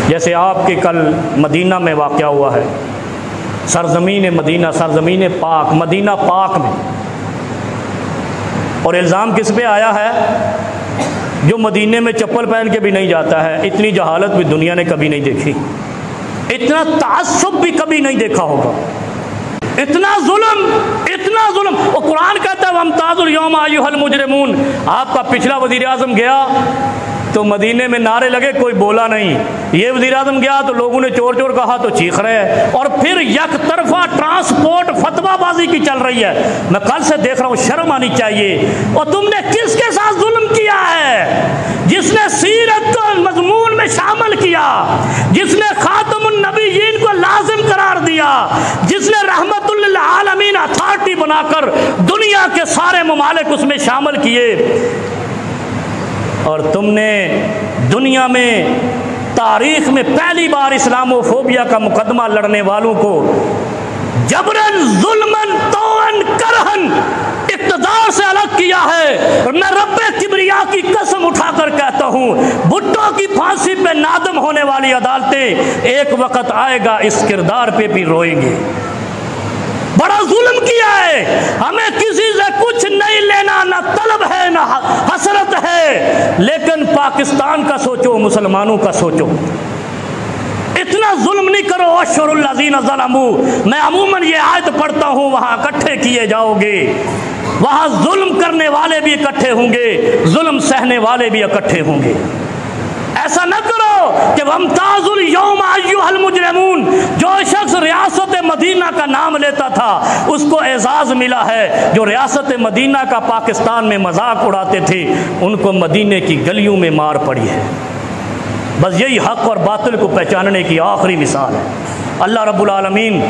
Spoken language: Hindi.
जैसे आपके कल मदीना में वाक़या हुआ है, सरज़मीन मदीना, सरज़मीन पाक, मदीना पाक में, और इल्ज़ाम किस पे आया है? जो मदीने में चप्पल पहन के भी नहीं जाता है। इतनी जहालत भी दुनिया ने कभी नहीं देखी, इतना तासुब भी कभी नहीं देखा होगा, इतना जुल्म। और कुरान कहता है वमताजुल यौमा अय्युहल मुजरिमून। आपका पिछला वज़ीर आज़म गया तो मदीने में नारे लगे, कोई बोला नहीं। ये वज़ीर आज़म गया तो लोगों ने चोर चोर कहा तो चीख रहे हैं। और फिर एक तरफा ट्रांसपोर्ट फतवाबाजी की चल रही है। मैं कल से देख रहा हूँ, शर्म आनी चाहिए। और तुमने किसके साथ जुल्म किया है? जिसने सीरत को मजमून में शामिल किया, जिसने खातमुन नबीयीन को लाजिम करार दिया, जिसने रहमतुल लिल आलमीन अथॉरिटी बनाकर दुनिया के सारे ममालिक उसमें शामिल किए। और तुमने दुनिया में तारीख में पहली बार इस्लामोफोबिया का मुकदमा लड़ने वालों को जबरन जुल्मन तौअन करहन इक़्तिदार से अलग किया है। और मैं रब्बे किबरिया की कसम उठाकर कहता हूँ, भुट्टो की फांसी पे नादम होने वाली अदालतें एक वक्त आएगा इस किरदार पे भी रोएंगे। बड़ा जुल्म किया है, हमें किसी से कुछ नहीं लेना, ना तलब है ना हसरत है, लेकिन पाकिस्तान का सोचो, मुसलमानों का सोचो। इतना जुल्म नहीं करो। अशरुल लज़ीना ज़लमू, मैं अमूमन ये आयत पढ़ता हूँ, वहाँ इकट्ठे किए जाओगे, वहाँ जुल्म करने वाले भी इकट्ठे होंगे, जुल्म सहने वाले भी इकट्ठे होंगे। ऐसा न करो कि वमताजुल यौम अय्युहल मुजरिमून। जो शख्स रियासत मदीना का नाम लेता था उसको एजाज़ मिला है। जो रियासत मदीना का पाकिस्तान में मजाक उड़ाते थे उनको मदीने की गलियों में मार पड़ी है। बस यही हक और बातिल को पहचानने की आखिरी मिसाल है। अल्लाह रब्बुल आलमीन